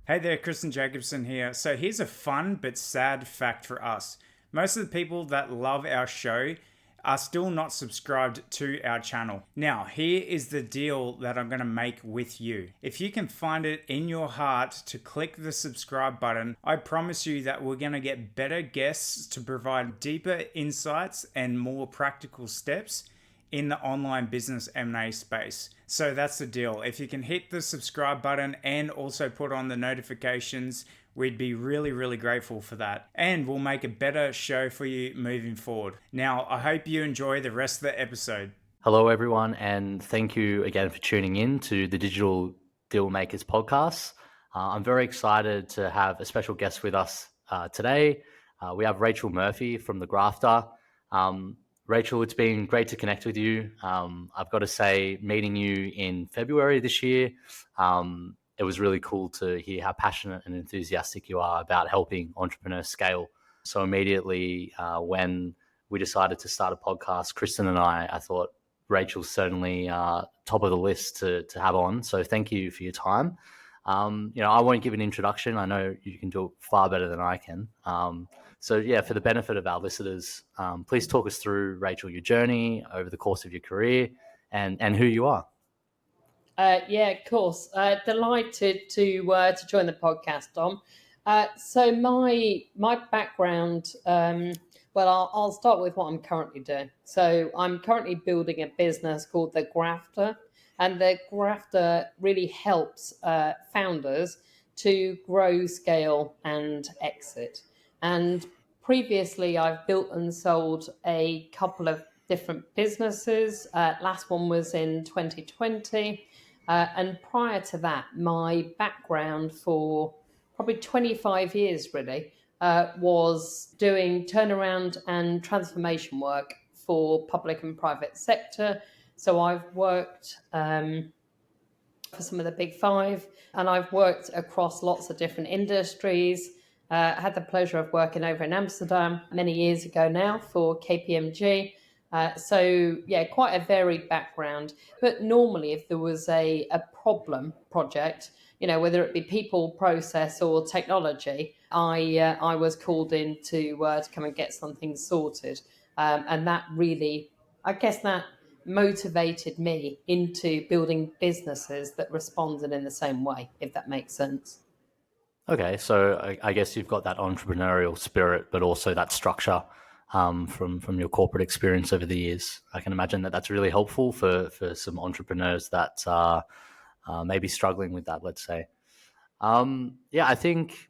Hey there, Kristen Jacobson here. So here's a fun but sad fact for us. Most of the people that love our show are still not subscribed to our channel. Now, here is the deal that I'm going to make with you. If you can find it in your heart to click the subscribe button, I promise you that we're going to get better guests to provide deeper insights and more practical steps in the online business M&A space. So that's the deal. If you can hit the subscribe button and also put on the notifications, we'd be really, really grateful for that. And we'll make a better show for you moving forward. Now, I hope you enjoy the rest of the episode. Hello, everyone, and thank you again for tuning in to the Digital Dealmakers podcast. I'm very excited to have a special guest with us today. We have Rachel Murphy from the Grafter. Rachel, it's been great to connect with you. I've got to say, meeting you in February this year, it was really cool to hear how passionate and enthusiastic you are about helping entrepreneurs scale. So immediately when we decided to start a podcast, Kristen and I thought Rachel's certainly top of the list to have on. So thank you for your time. I won't give an introduction. I know you can do it far better than I can. For the benefit of our listeners, please talk us through, Rachel, your journey over the course of your career and who you are. Of course. Delighted to join the podcast, Dom. So my background, I'll start with what I'm currently doing. So I'm currently building a business called the Grafter, and the Grafter really helps founders to grow, scale, and exit. And previously, I've built and sold a couple of different businesses. Last one was in 2020. And prior to that, my background for probably 25 years really was doing turnaround and transformation work for public and private sector. So I've worked for some of the big five, and I've worked across lots of different industries. I had the pleasure of working over in Amsterdam many years ago now for KPMG. Quite a varied background. But normally, if there was a problem project, whether it be people, process, or technology, I was called in to come and get something sorted. And that really, I guess that motivated me into building businesses that responded in the same way, if that makes sense. Okay, so I guess you've got that entrepreneurial spirit, but also that structure from your corporate experience over the years. I can imagine that that's really helpful for some entrepreneurs that are maybe struggling with that, let's say. I think,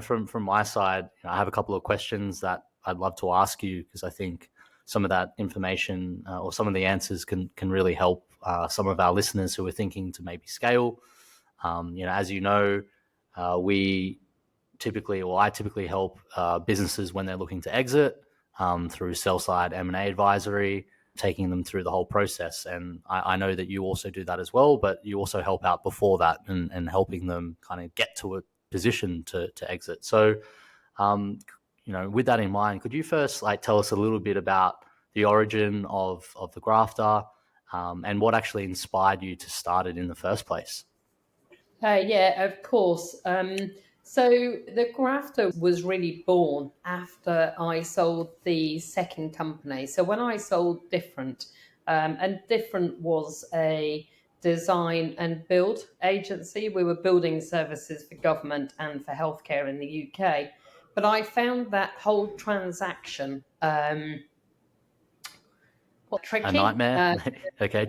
from my side, I have a couple of questions that I'd love to ask you, because I think some of that information or some of the answers can really help some of our listeners who are thinking to maybe scale. As you know, I typically help businesses when they're looking to exit through sell-side M&A advisory, taking them through the whole process. And I know that you also do that as well, but you also help out before that and helping them kind of get to a position to exit. So, with that in mind, could you first tell us a little bit about the origin of the Grafter and what actually inspired you to start it in the first place? Of course. So the Grafter was really born after I sold the second company. So when I sold Different, and Different was a design and build agency, we were building services for government and for healthcare in the UK. But I found that whole transaction tricky. A nightmare? Okay.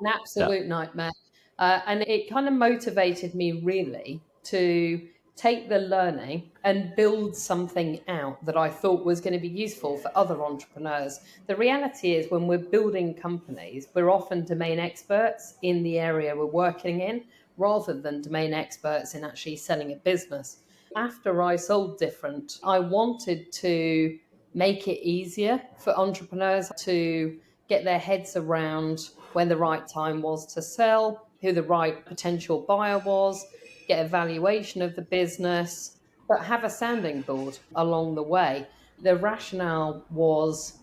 An absolute nightmare. And it kind of motivated me really to take the learning and build something out that I thought was going to be useful for other entrepreneurs. The reality is, when we're building companies, we're often domain experts in the area we're working in, rather than domain experts in actually selling a business. After I sold Different, I wanted to make it easier for entrepreneurs to get their heads around when the right time was to sell, who the right potential buyer was, get a valuation of the business, but have a sounding board along the way. The rationale was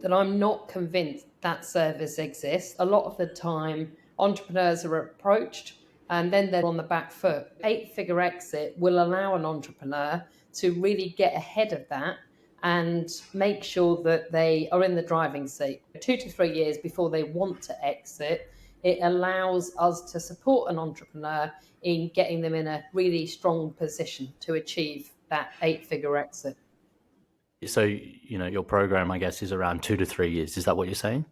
that I'm not convinced that service exists. A lot of the time, entrepreneurs are approached and then they're on the back foot. 8-figure exit will allow an entrepreneur to really get ahead of that and make sure that they are in the driving seat 2 to 3 years before they want to exit. It allows us to support an entrepreneur in getting them in a really strong position to achieve that 8-figure exit. So, your program, I guess, is around 2 to 3 years. Is that what you're saying?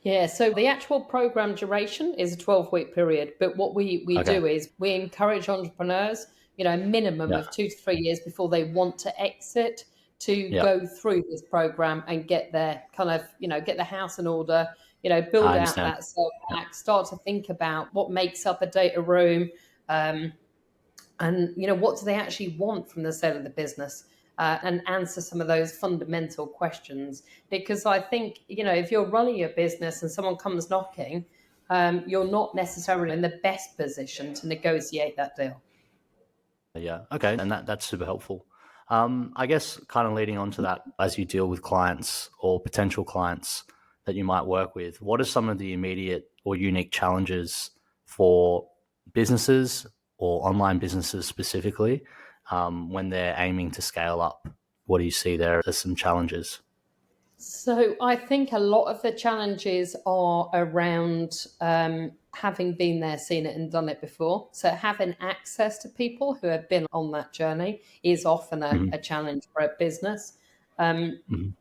Yeah, so the actual program duration is a 12-week period, but what we Okay. do is we encourage entrepreneurs, a minimum Yeah. of 2 to 3 years before they want to exit, to Yeah. go through this program and get their get the house in order, build I out understand. that self-pack, start to think about what makes up a data room, and what do they actually want from the sale of the business, and answer some of those fundamental questions. Because I think, if you're running your business and someone comes knocking, you're not necessarily in the best position to negotiate that deal. Yeah. Okay. And that's super helpful. I guess kind of leading on to that, as you deal with clients or potential clients that you might work with, what are some of the immediate or unique challenges for businesses or online businesses specifically, when they're aiming to scale up? What do you see there as some challenges? So I think a lot of the challenges are around having been there, seen it, and done it before. So having access to people who have been on that journey is often Mhm. a challenge for a business. Um, Mhm.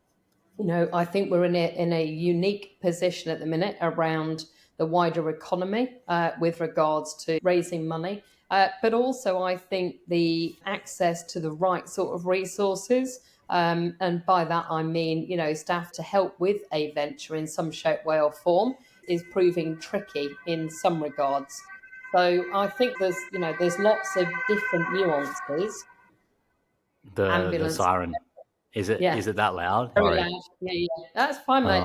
I think we're in a unique position at the minute around the wider economy, with regards to raising money. But also, I think the access to the right sort of resources, and by that I mean, staff to help with a venture in some shape, way, or form, is proving tricky in some regards. So I think there's lots of different nuances. The Ambulance, siren, is it yeah, is it that loud? very Sorry. loud. Yeah, yeah, that's fine, Uh, mate.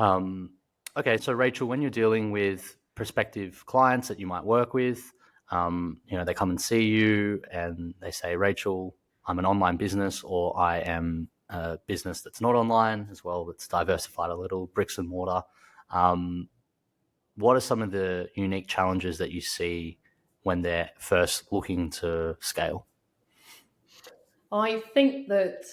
Um, okay, so Rachel, when you're dealing with prospective clients that you might work with, they come and see you and they say, Rachel, I'm an online business, or I am a business that's not online as well, that's diversified a little, bricks and mortar. Um, what are some of the unique challenges that you see when they're first looking to scale? I think that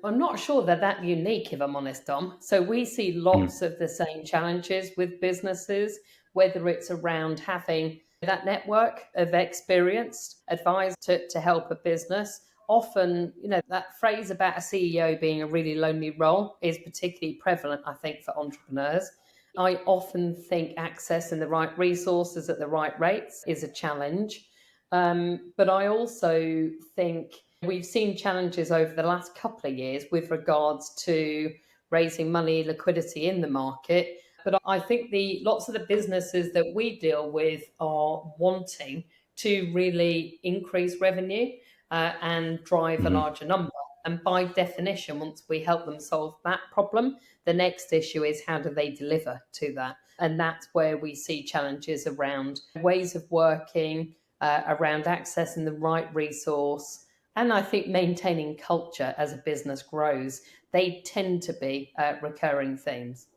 I'm not sure they're that unique, if I'm honest, Dom. So we see Mm, lots of the same challenges with businesses, whether it's around having that network of experienced advisors to help a business. Often, that phrase about a CEO being a really lonely role is particularly prevalent, I think, for entrepreneurs. I often think accessing the right resources at the right rates is a challenge. But I also think we've seen challenges over the last couple of years with regards to raising money, liquidity in the market. But I think the lots of the businesses that we deal with are wanting to really increase revenue, and drive a mhm. larger number. And by definition, once we help them solve that problem, the next issue is how do they deliver to that? And that's where we see challenges around ways of working, around accessing the right resource, and I think maintaining culture as a business grows. They tend to be recurring themes.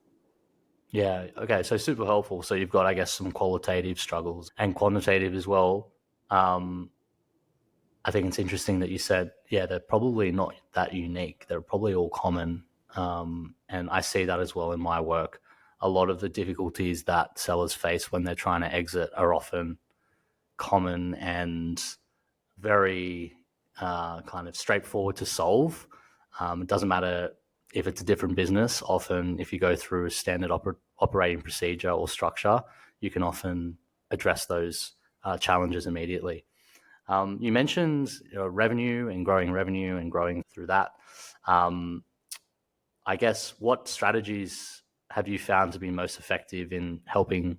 Yeah. Okay. So super helpful. So you've got, I guess, some qualitative struggles and quantitative as well. Um, I think it's interesting that you said, yeah, they're probably not that unique. They're probably all common. And I see that as well in my work. A lot of the difficulties that sellers face when they're trying to exit are often common and very kind of straightforward to solve. It doesn't matter if it's a different business. Often, if you go through a standard operating procedure or structure, you can often address those challenges immediately. You mentioned revenue and growing through that. Um, I guess what strategies have you found to be most effective in helping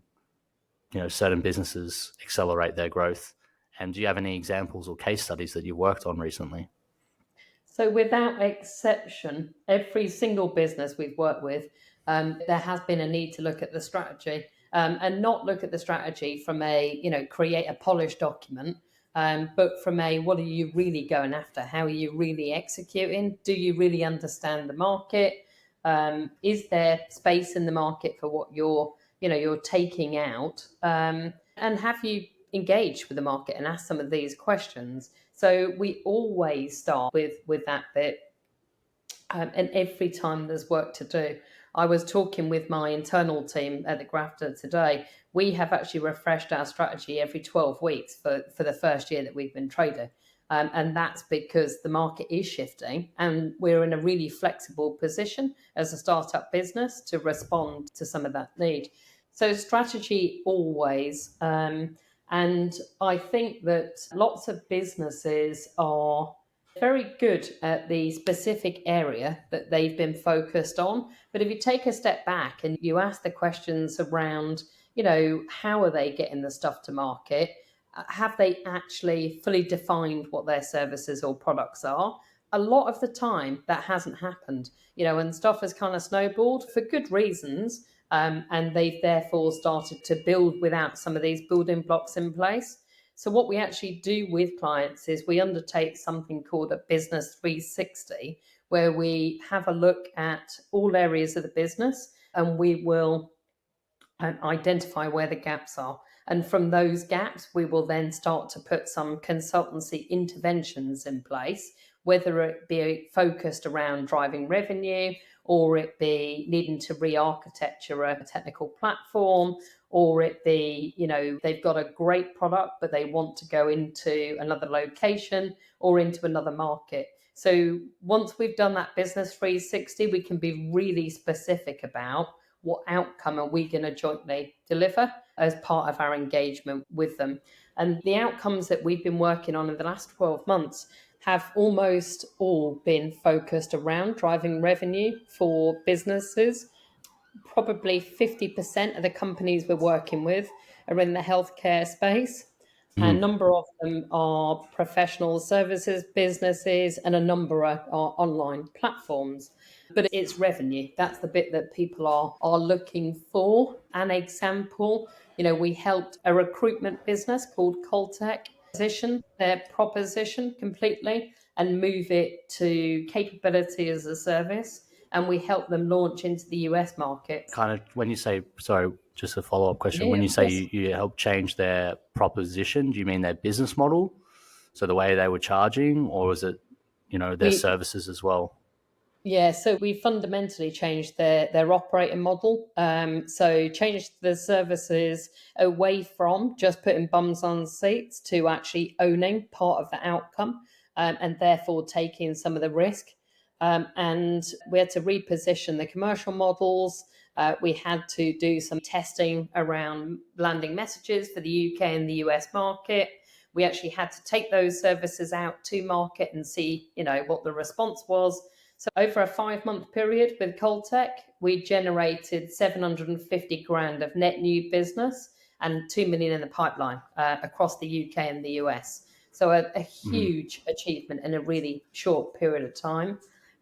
certain businesses accelerate their growth? And do you have any examples or case studies that you've worked on recently? So, without exception, every single business we've worked with, there has been a need to look at the strategy, and not look at the strategy from a, create a polished document, but from a what are you really going after? How are you really executing? Do you really understand the market? Is there space in the market for what you're taking out, and have you engaged with the market and asked some of these questions? So we always start with that bit, and every time there's work to do. I was talking with my internal team at the Grafter today. We have actually refreshed our strategy every 12 weeks for the first year that we've been trading. And that's because the market is shifting and we're in a really flexible position as a startup business to respond to some of that need. So strategy always. And I think that lots of businesses are very good at the specific area that they've been focused on. But if you take a step back and you ask the questions around, how are they getting the stuff to market? Have they actually fully defined what their services or products are? A lot of the time that hasn't happened, and stuff has kind of snowballed for good reasons. And they've therefore started to build without some of these building blocks in place. So what we actually do with clients is we undertake something called a business 360, where we have a look at all areas of the business and we will identify where the gaps are. And from those gaps, we will then start to put some consultancy interventions in place, whether it be focused around driving revenue, or it be needing to re-architecture a technical platform, or it be, they've got a great product, but they want to go into another location or into another market. So once we've done that business 360, we can be really specific about what outcome are we going to jointly deliver as part of our engagement with them. And the outcomes that we've been working on in the last 12 months have almost all been focused around driving revenue for businesses. Probably 50% of the companies we're working with are in the healthcare space. A number of them are professional services businesses, and a number are online platforms. But it's revenue. That's the bit that people are looking for. An example, we helped a recruitment business called Coltech position their proposition completely and move it to capability as a service. And we helped them launch into the US market. Kind of when you say, sorry, just a follow-up question. Yeah, when you say yes. you help change their proposition, do you mean their business model? So the way they were charging, or is it, their services as well? Yeah, so we fundamentally changed their operating model. So changed the services away from just putting bums on seats to actually owning part of the outcome, and therefore taking some of the risk. And we had to reposition the commercial models. We had to do some testing around landing messages for the UK and the US market. We actually had to take those services out to market and see, what the response was. So over a 5-month period with Coltech, we generated 750 grand of net new business and 2 million in the pipeline across the UK and the US. So a huge achievement in a really short period of time.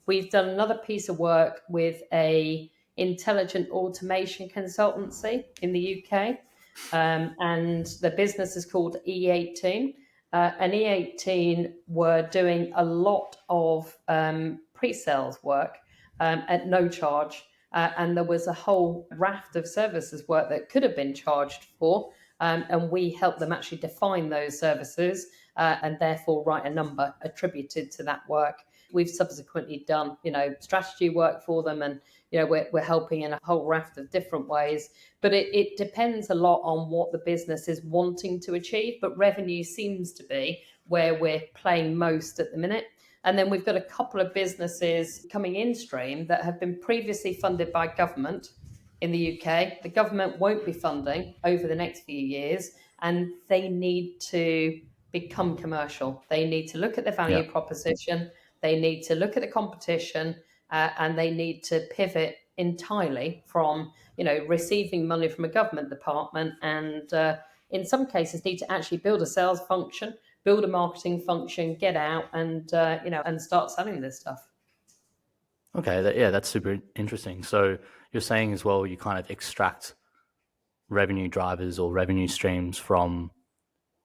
We've done another piece of work with a intelligent automation consultancy in the UK, and the business is called E18. And E18 were doing a lot of pre-sales work at no charge, and there was a whole raft of services work that could have been charged for, and we helped them actually define those services and therefore write a number attributed to that work. We've subsequently done, strategy work for them, and we're helping in a whole raft of different ways. But it depends a lot on what the business is wanting to achieve. But revenue seems to be where we're playing most at the minute. And then we've got a couple of businesses coming in stream that have been previously funded by government in the UK. The government won't be funding over the next few years, and they need to become commercial. They need to look at the value proposition. They need to look at the competition, and they need to pivot entirely from, receiving money from a government department, and in some cases need to actually build a sales function, build a marketing function, get out and, and start selling this stuff. Okay, that's super interesting. So you're saying as well, you kind of extract revenue drivers or revenue streams from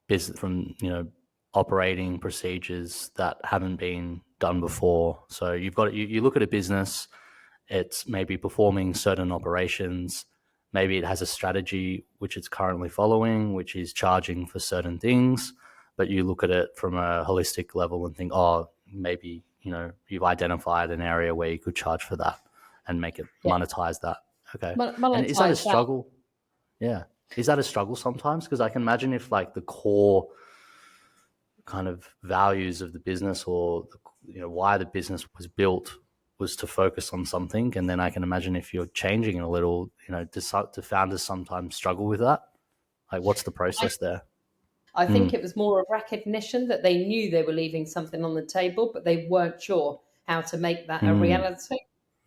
business, from operating procedures that haven't been done before. So you've got you look at a business, it's maybe performing certain operations, maybe it has a strategy which it's currently following, which is charging for certain things, but you look at it from a holistic level and think, oh, maybe, you've identified an area where you could charge for that and make it monetize that. Okay. And is that a struggle? Yeah. Is that a struggle sometimes? Because I can imagine if like the core kind of values of the business or why the business was built was to focus on something, and then I can imagine if you're changing it a little, do founders sometimes struggle with that? Like, what's the process there? I think it was more a recognition that they knew they were leaving something on the table, but they weren't sure how to make that a reality.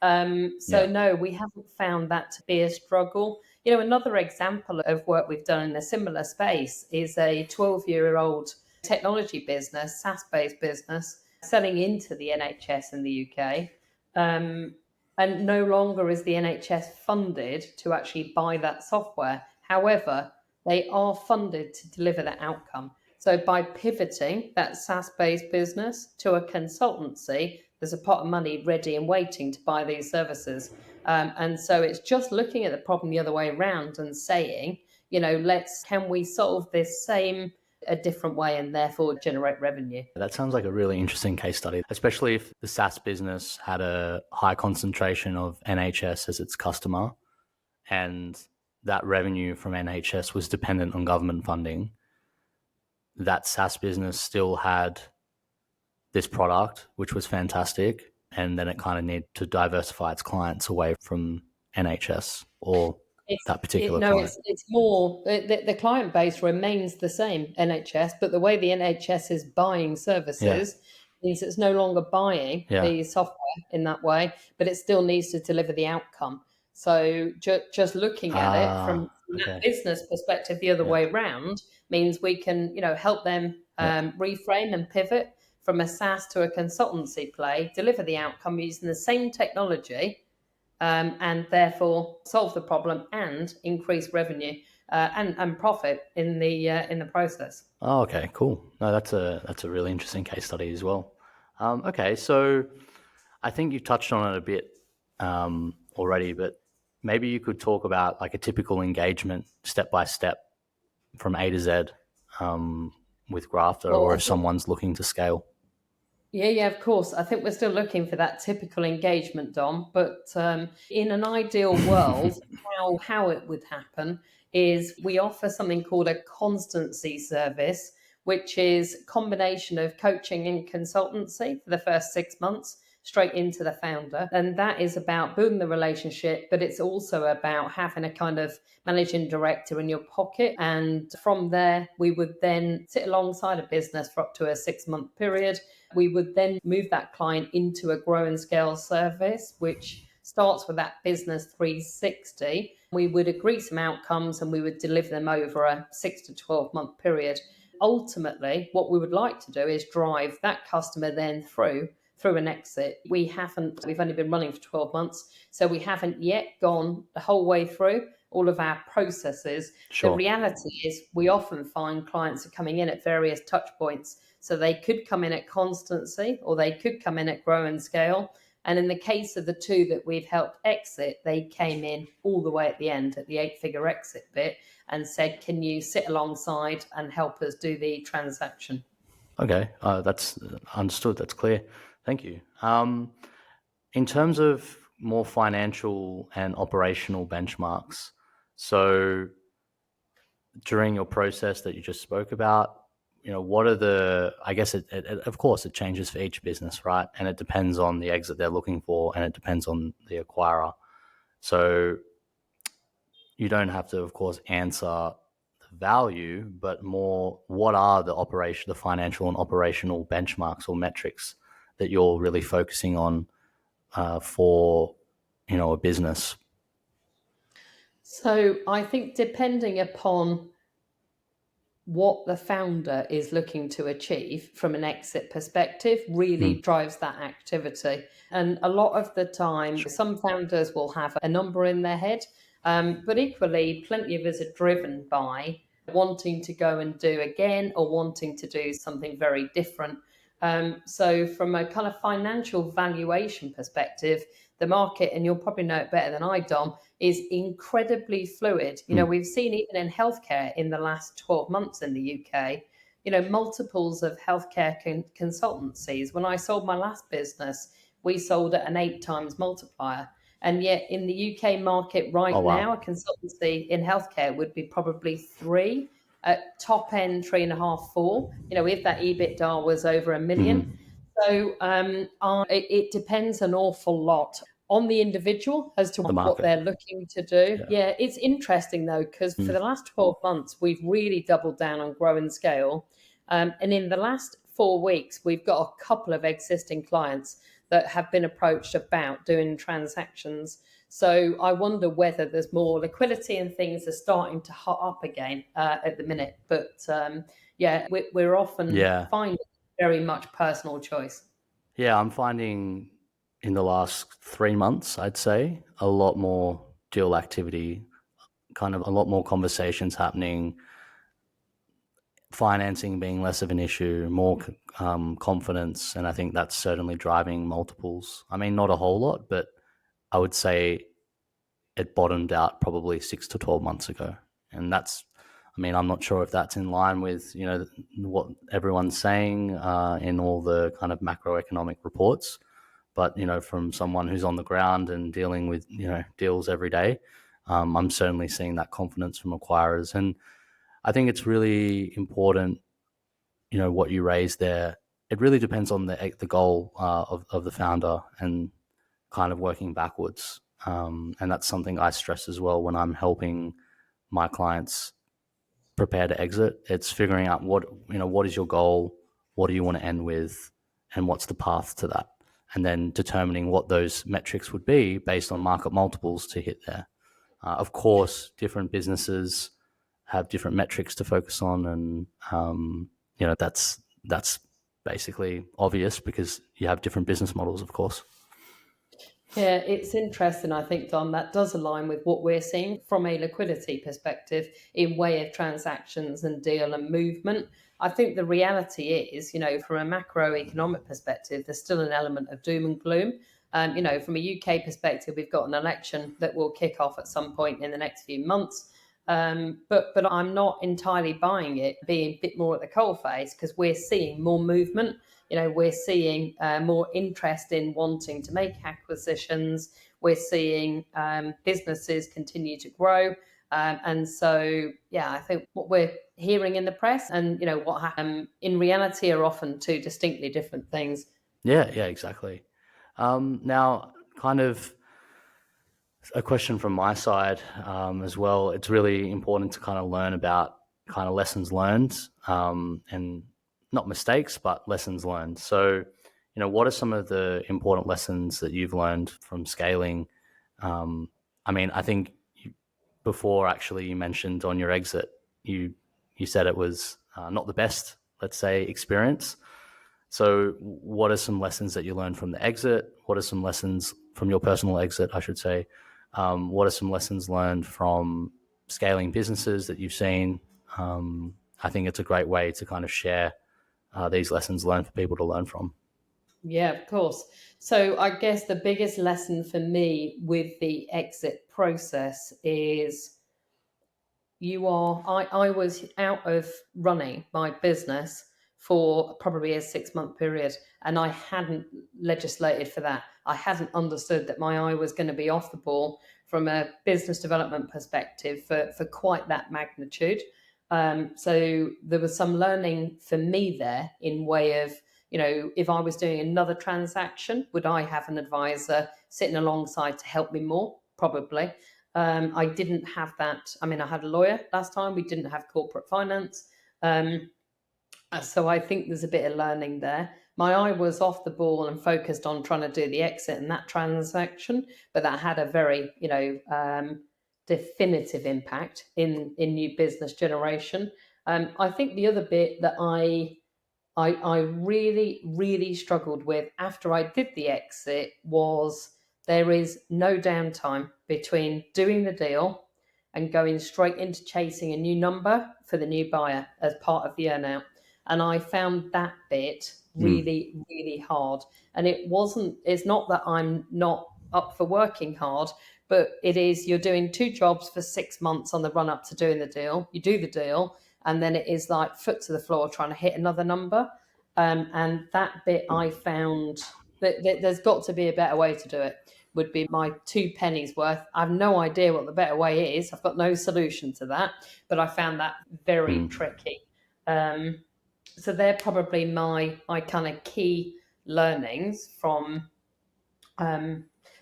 No, we haven't found that to be a struggle. Another example of work we've done in a similar space is a 12-year-old technology business, SaaS-based business, selling into the NHS in the UK. And no longer is the NHS funded to actually buy that software. However, they are funded to deliver that outcome. So by pivoting that SaaS-based business to a consultancy, there's a pot of money ready and waiting to buy these services. And so it's just looking at the problem the other way around and saying, can we solve this same a different way and therefore generate revenue? That sounds like a really interesting case study, especially if the SaaS business had a high concentration of NHS as its customer and that revenue from NHS was dependent on government funding. That SaaS business still had this product, which was fantastic, and then it kind of needed to diversify its clients away from NHS or that particular client. It's more, the client base remains the same, NHS, but the way the NHS is buying services means it's no longer buying the software in that way, but it still needs to deliver the outcome. So just looking at it from that business perspective the other way around means we can, help them reframe and pivot from a SaaS to a consultancy play, deliver the outcome using the same technology, and therefore solve the problem and increase revenue and profit in the process. Oh, okay, cool. No, that's a really interesting case study as well. Okay, so I think you touched on it a bit already, but maybe you could talk about like a typical engagement step by step from A to Z with Grafter, or if someone's looking to scale. Yeah, of course. I think we're still looking for that typical engagement, Dom. But in an ideal world, how it would happen is we offer something called a constancy service, which is a combination of coaching and consultancy for the first 6 months, straight into the founder. And that is about building the relationship, but it's also about having a kind of managing director in your pocket. And from there, we would then sit alongside a business for up to a 6-month period. We would then move that client into a grow and scale service, which starts with that business 360. We would agree some outcomes and we would deliver them over a 6 to 12 month period. Ultimately, what we would like to do is drive that customer then through an exit. We've only been running for 12 months, so we haven't yet gone the whole way through all of our processes. Sure. The reality is we often find clients are coming in at various touch points. So they could come in at constancy or they could come in at grow and scale. And in the case of the two that we've helped exit, they came in all the way at the end, at the 8-figure exit bit, and said, can you sit alongside and help us do the transaction? Okay, that's understood. That's clear. Thank you. In terms of more financial and operational benchmarks, so during your process that you just spoke about, what are I guess of course it changes for each business, right? And it depends on the exit they're looking for and it depends on the acquirer. So you don't have to, of course, answer the value, but more what are the financial and operational benchmarks or metrics that you're really focusing on for, a business? So I think depending upon what the founder is looking to achieve from an exit perspective really drives that activity. And a lot of the time, some founders will have a number in their head, but equally, plenty of us are driven by wanting to go and do again or wanting to do something very different. So from a kind of financial valuation perspective, the market, and you'll probably know it better than I, Dom, is incredibly fluid. We've seen even in healthcare in the last 12 months in the UK, multiples of healthcare consultancies. When I sold my last business, we sold at an 8 times multiplier. And yet in the UK market right now, a consultancy in healthcare would be probably 3, at top end 3.5, 4, if that EBITDA was over $1 million. So it depends an awful lot on the individual as to what they're looking to do. Yeah, it's interesting though, because for the last 12 months, we've really doubled down on grow and scale. And in the last 4 weeks, we've got a couple of existing clients that have been approached about doing transactions. So I wonder whether there's more liquidity and things are starting to hot up again at the minute. But we're often finding very much personal choice. Yeah, I'm finding in the last 3 months, I'd say, a lot more deal activity, kind of a lot more conversations happening, financing being less of an issue, more confidence, and I think that's certainly driving multiples. I mean, not a whole lot, but I would say it bottomed out probably 6 to 12 months ago. And that's, I mean, I'm not sure if that's in line with, what everyone's saying in all the kind of macroeconomic reports. But, from someone who's on the ground and dealing with, deals every day, I'm certainly seeing that confidence from acquirers. And I think it's really important, what you raised there. It really depends on the goal of the founder and kind of working backwards. And that's something I stress as well when I'm helping my clients prepare to exit. It's figuring out what is your goal, what do you want to end with, and what's the path to that, and then determining what those metrics would be based on market multiples to hit there. Of course, different businesses have different metrics to focus on, and that's basically obvious because you have different business models, of course. Yeah, it's interesting, I think, Dom, that does align with what we're seeing from a liquidity perspective in way of transactions and deal and movement. I think the reality is, from a macroeconomic perspective, there's still an element of doom and gloom. From a UK perspective, we've got an election that will kick off at some point in the next few months. But I'm not entirely buying it being a bit more at the coalface, because we're seeing more movement. We're seeing more interest in wanting to make acquisitions. We're seeing businesses continue to grow. And so, I think what we're hearing in the press and, what happened in reality are often two distinctly different things. Yeah, exactly. Now, kind of a question from my side as well. It's really important to kind of learn about kind of lessons learned and not mistakes, but lessons learned. So, what are some of the important lessons that you've learned from scaling? I mean, I think before actually you mentioned on your exit, you said it was not the best, let's say, experience. So what are some lessons that you learned from the exit? What are some lessons from your personal exit, I should say? What are some lessons learned from scaling businesses that you've seen? I think it's a great way to kind of share these lessons learned for people to learn from. Yeah, of course. So I guess the biggest lesson for me with the exit process is I was out of running my business for probably a 6-month period, and I hadn't legislated for that. I hadn't understood that my eye was going to be off the ball from a business development perspective for quite that magnitude. So there was some learning for me there in way of, if I was doing another transaction, would I have an advisor sitting alongside to help me more? Probably. I didn't have that. I mean, I had a lawyer last time. We didn't have corporate finance. So I think there's a bit of learning there. My eye was off the ball and focused on trying to do the exit and that transaction, but that had a very, definitive impact in new business generation. I think the other bit that I really, really struggled with after I did the exit was there is no downtime between doing the deal and going straight into chasing a new number for the new buyer as part of the earnout. And I found that bit really, really hard. And it's not that I'm not up for working hard, but it is you're doing two jobs for 6 months on the run up to doing the deal. You do the deal, and then it is like foot to the floor trying to hit another number. And that bit I found that there's got to be a better way to do it, would be my 2 pennies worth. I have no idea what the better way is. I've got no solution to that, but I found that very tricky. So they're probably my kind of key learnings from.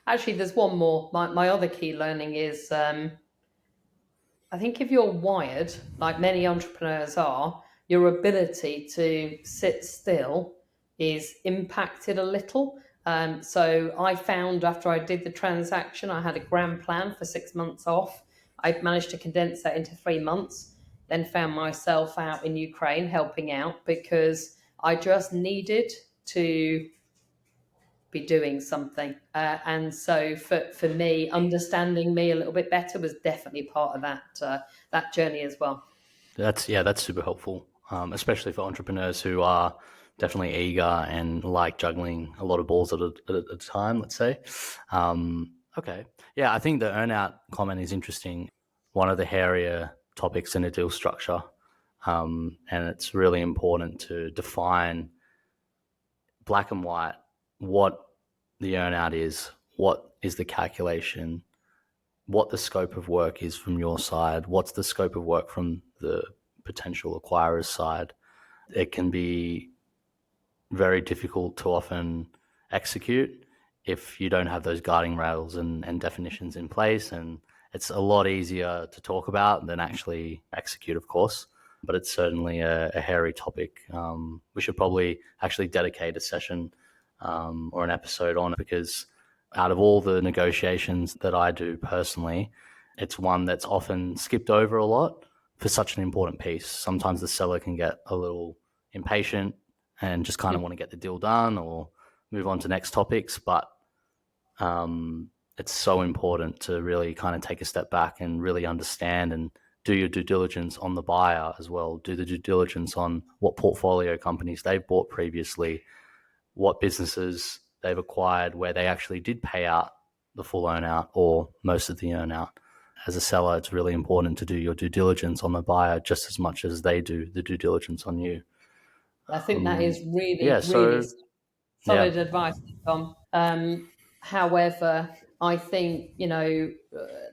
Actually, there's one more. My other key learning is I think if you're wired, like many entrepreneurs are, your ability to sit still is impacted a little. So I found after I did the transaction, I had a grand plan for 6 months off. I managed to condense that into 3 months, then found myself out in Ukraine helping out because I just needed to be doing something. And so for me, understanding me a little bit better was definitely part of that journey as well. That's super helpful, especially for entrepreneurs who are definitely eager and like juggling a lot of balls at a time, let's say. Okay. Yeah, I think the earnout comment is interesting. One of the hairier topics in a deal structure. And it's really important to define black and white what the earnout is, what is the calculation, what the scope of work is from your side, what's the scope of work from the potential acquirer's side. It can be very difficult to often execute if you don't have those guiding rails and definitions in place. And it's a lot easier to talk about than actually execute, of course. But it's certainly a hairy topic. We should probably actually dedicate a session or an episode on it, because out of all the negotiations that I do personally, it's one that's often skipped over a lot for such an important piece. Sometimes the seller can get a little impatient and just kind of want to get the deal done or move on to next topics. But it's so important to really kind of take a step back and really understand and do your due diligence on the buyer as well. Do the due diligence on what portfolio companies they've bought previously, what businesses they've acquired where they actually did pay out the full earnout or most of the earnout. As a seller, it's really important to do your due diligence on the buyer just as much as they do the due diligence on you. I think that is really solid advice, Tom. However, I think,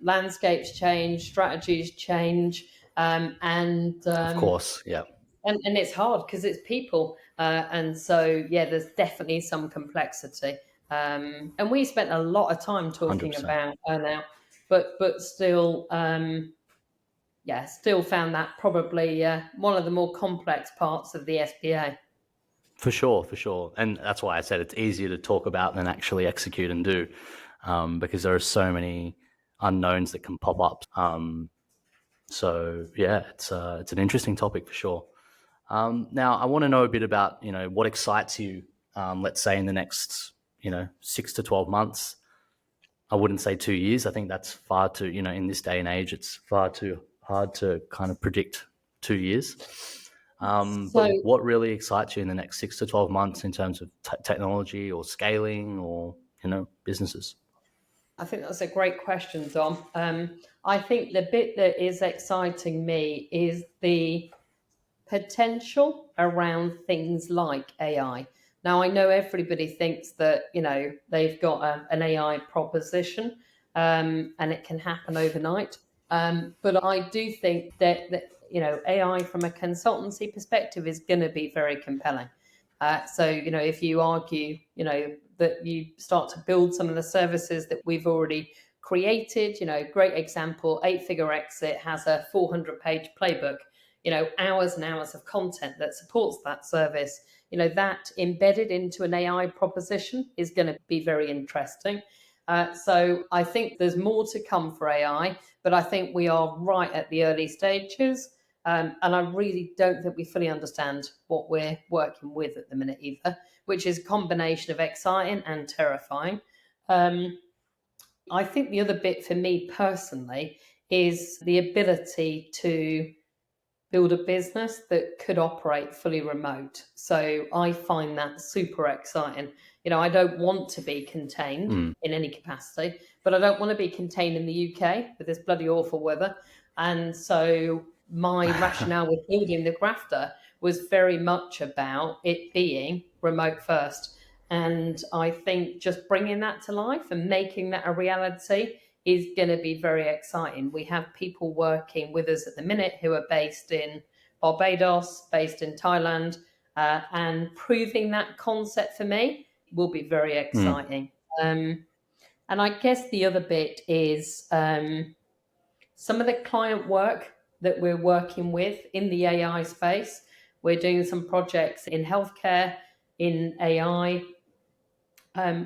landscapes change, strategies change, and of course, and it's hard because it's people, and so there's definitely some complexity. And we spent a lot of time talking 100%. about earnout, but still, still found that probably one of the more complex parts of the SPA. For sure. And that's why I said it's easier to talk about than actually execute and do, because there are so many unknowns that can pop up. So it's an interesting topic for sure. Now I want to know a bit about, what excites you, let's say in the next, 6 to 12 months. I wouldn't say 2 years. I think that's far too, in this day and age, it's far too hard to kind of predict 2 years. But what really excites you in the next 6 to 12 months in terms of technology or scaling or, businesses? I think that's a great question, Dom. I think the bit that is exciting me is the potential around things like AI. Now, I know everybody thinks that, they've got an AI proposition and it can happen overnight. But I do think that AI from a consultancy perspective is going to be very compelling. So, if you argue, that you start to build some of the services that we've already created, great example, 8-Figure Exit has a 400-page playbook, hours and hours of content that supports that service. That embedded into an AI proposition is going to be very interesting. So I think there's more to come for AI, but I think we are right at the early stages. And I really don't think we fully understand what we're working with at the minute either, which is a combination of exciting and terrifying. I think the other bit for me personally is the ability to build a business that could operate fully remote. So I find that super exciting. I don't want to be contained in any capacity, but I don't want to be contained in the UK with this bloody awful weather. And so my rationale with building the Grafter was very much about it being remote first. And I think just bringing that to life and making that a reality is going to be very exciting. We have people working with us at the minute who are based in Barbados, based in Thailand, and proving that concept for me will be very exciting. And I guess the other bit is some of the client work that we're working with in the AI space. We're doing some projects in healthcare, in AI.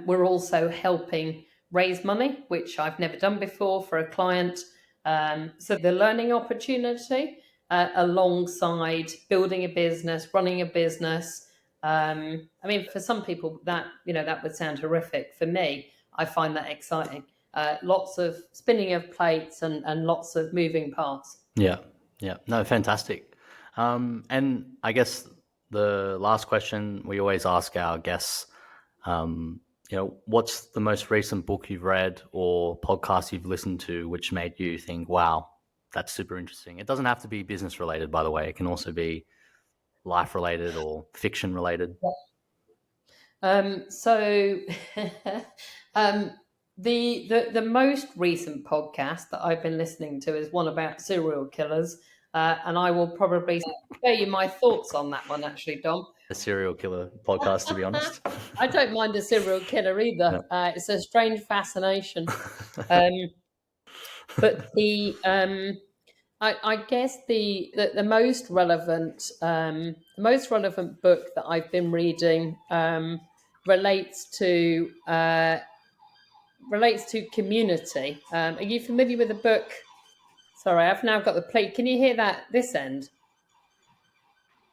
We're also helping raise money, which I've never done before for a client. So the learning opportunity alongside building a business, running a business. I mean, for some people that would sound horrific. For me, I find that exciting. Lots of spinning of plates and lots of moving parts. Yeah. No, fantastic. And I guess the last question we always ask our guests, what's the most recent book you've read or podcast you've listened to which made you think, wow, that's super interesting? It doesn't have to be business related, by the way. It can also be life related or fiction related. So the most recent podcast that I've been listening to is one about serial killers, and I will probably share you my thoughts on that one, actually, Dom. A serial killer podcast, to be honest. I don't mind a serial killer either. No. It's a strange fascination. But I guess the most relevant book that I've been reading relates to community. Are you familiar with the book? Sorry, I've now got the Plea. Can you hear that this end?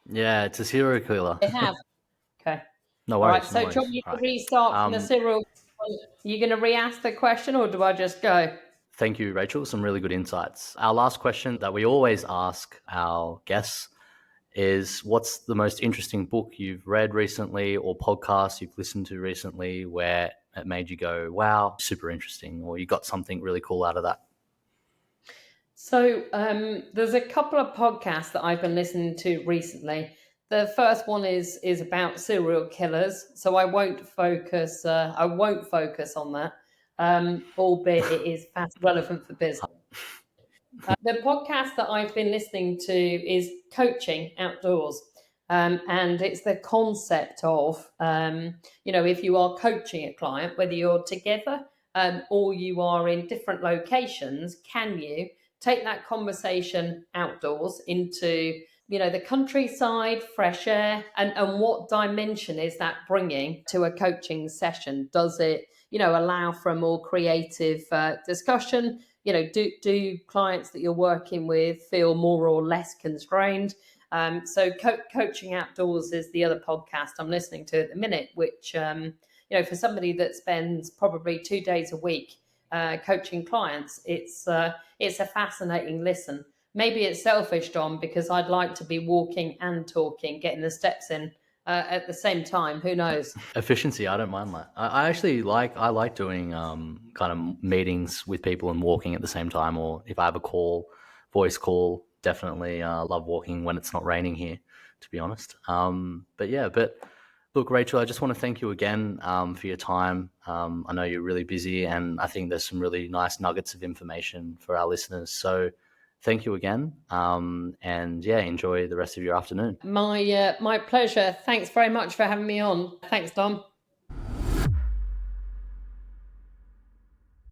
Yeah, it's a serial killer. They have. Okay. No All worries. right. So, do you want me to restart from the serial? Are you going to re-ask the question, or do I just go? Thank you, Rachel. Some really good insights. Our last question that we always ask our guests is, what's the most interesting book you've read recently or podcast you've listened to recently where it made you go, wow, super interesting, or you got something really cool out of that? So there's a couple of podcasts that I've been listening to recently. The first one is about serial killers, so I won't focus on that, albeit it is fast relevant for business. The podcast that I've been listening to is Coaching Outdoors, and it's the concept of if you are coaching a client, whether you're together or you are in different locations, can you take that conversation outdoors into the countryside, fresh air, and what dimension is that bringing to a coaching session? Does it allow for a more creative discussion? Do clients that you're working with feel more or less constrained? So Coaching Outdoors is the other podcast I'm listening to at the minute, which for somebody that spends probably 2 days a week coaching clients, it's a fascinating listen. Maybe it's selfish, Dom, because I'd like to be walking and talking, getting the steps in at the same time. Who knows? Efficiency, I don't mind that. I actually like doing kind of meetings with people and walking at the same time, or if I have a voice call, definitely love walking when it's not raining here, to be honest. But look, Rachel, I just want to thank you again for your time. I know you're really busy, and I think there's some really nice nuggets of information for our listeners. So thank you again. Enjoy the rest of your afternoon. My pleasure. Thanks very much for having me on. Thanks, Dom.